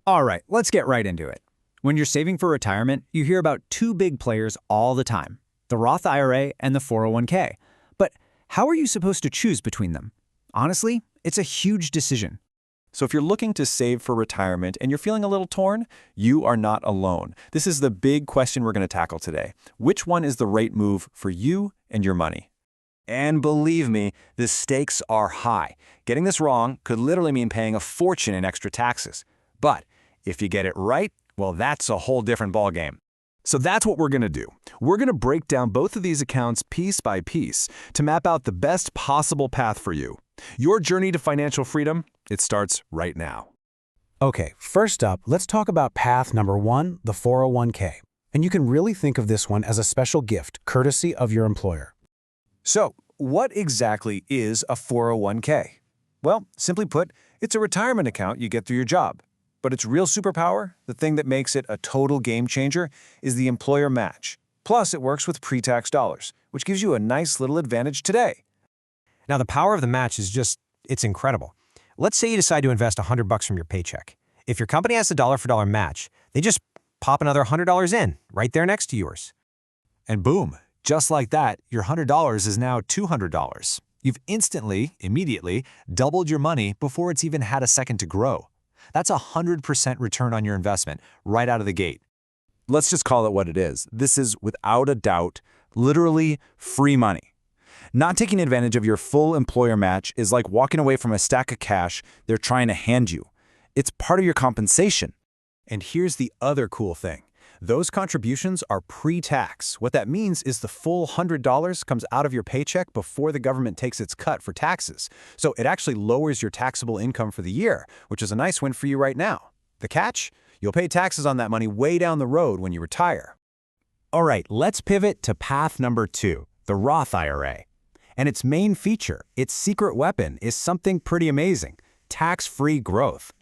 All right, let's get right into it. When you're saving for retirement, you hear about two big players all the time, the Roth IRA and the 401k. But how are you supposed to choose between them? Honestly, it's a huge decision. So if you're looking to save for retirement and you're feeling a little torn, you are not alone. This is the big question we're going to tackle today. Which one is the right move for you and your money? And believe me, the stakes are high. Getting this wrong could literally mean paying a fortune in extra taxes. But if you get it right, well, that's a whole different ballgame. So that's what we're going to do. We're going to break down both of these accounts piece by piece to map out the best possible path for you. Your journey to financial freedom, it starts right now. Okay, first up, let's talk about path number one, the 401k. And you can really think of this one as a special gift, courtesy of your employer. So what exactly is a 401k? Well, simply put, it's a retirement account you get through your job. But its real superpower, the thing that makes it a total game changer, is the employer match. Plus, it works with pre-tax dollars, which gives you a nice little advantage today. Now, the power of the match is it's incredible. Let's say you decide to invest $100 from your paycheck. If your company has a dollar-for-dollar match, they just pop another $100 in, right there next to yours. And boom, just like that, your $100 is now $200. You've immediately doubled your money before it's even had a second to grow. That's a 100% return on your investment right out of the gate. Let's just call it what it is. This is, without a doubt, literally free money. Not taking advantage of your full employer match is like walking away from a stack of cash they're trying to hand you. It's part of your compensation. And here's the other cool thing. Those contributions are pre-tax. What that means is the full $100 comes out of your paycheck before the government takes its cut for taxes. So it actually lowers your taxable income for the year, which is a nice win for you right now. The catch? You'll pay taxes on that money way down the road when you retire. All right, let's pivot to path number two, the Roth IRA. And its main feature, its secret weapon, is something pretty amazing, tax-free growth.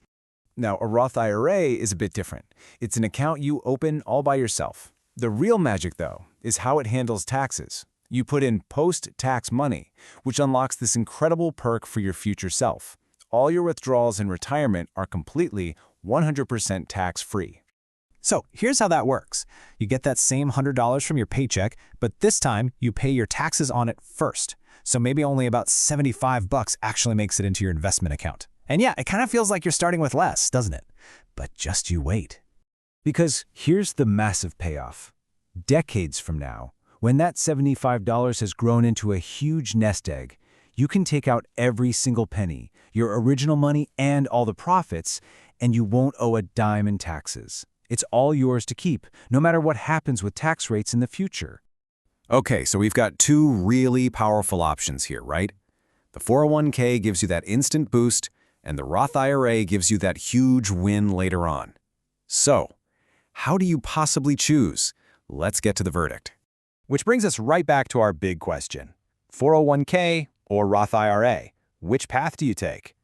Now, a Roth IRA is a bit different. It's an account you open all by yourself. The real magic, though, is how it handles taxes. You put in post-tax money, which unlocks this incredible perk for your future self. All your withdrawals in retirement are completely 100% tax-free. So here's how that works. You get that same $100 from your paycheck, but this time you pay your taxes on it first. So maybe only about $75 actually makes it into your investment account. And yeah, it kind of feels like you're starting with less, doesn't it? But just you wait. Because here's the massive payoff. Decades from now, when that $75 has grown into a huge nest egg, you can take out every single penny, your original money and all the profits, and you won't owe a dime in taxes. It's all yours to keep, no matter what happens with tax rates in the future. Okay, so we've got two really powerful options here, right? The 401k gives you that instant boost, and the Roth IRA gives you that huge win later on. So, how do you possibly choose? Let's get to the verdict. Which brings us right back to our big question. 401k or Roth IRA? Which path do you take?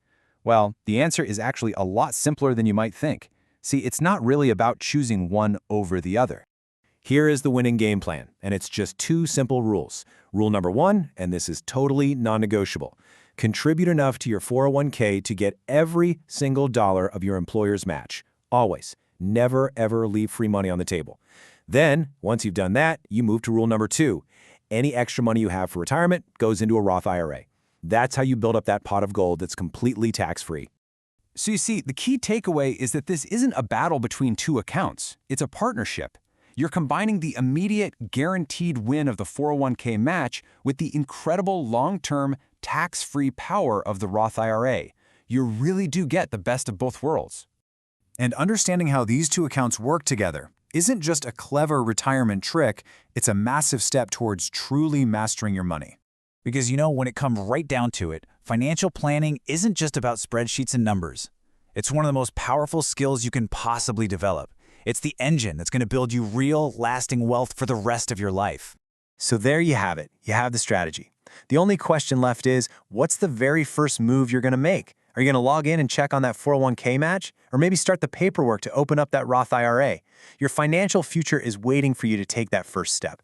Well, the answer is actually a lot simpler than you might think. See, it's not really about choosing one over the other. Here is the winning game plan, and it's just two simple rules. Rule number one, and this is totally non-negotiable. Contribute enough to your 401k to get every single dollar of your employer's match. Always. Never, ever leave free money on the table. Then, once you've done that, you move to rule number two. Any extra money you have for retirement goes into a Roth IRA. That's how you build up that pot of gold that's completely tax-free. So you see, the key takeaway is that this isn't a battle between two accounts. It's a partnership. You're combining the immediate, guaranteed win of the 401k match with the incredible long-term, tax-free power of the Roth IRA. You really do get the best of both worlds. And understanding how these two accounts work together isn't just a clever retirement trick, it's a massive step towards truly mastering your money. Because when it comes right down to it, financial planning isn't just about spreadsheets and numbers. It's one of the most powerful skills you can possibly develop. It's the engine that's going to build you real, lasting wealth for the rest of your life. So there you have it. You have the strategy. The only question left is, what's the very first move you're going to make? Are you going to log in and check on that 401k match? Or maybe start the paperwork to open up that Roth IRA? Your financial future is waiting for you to take that first step.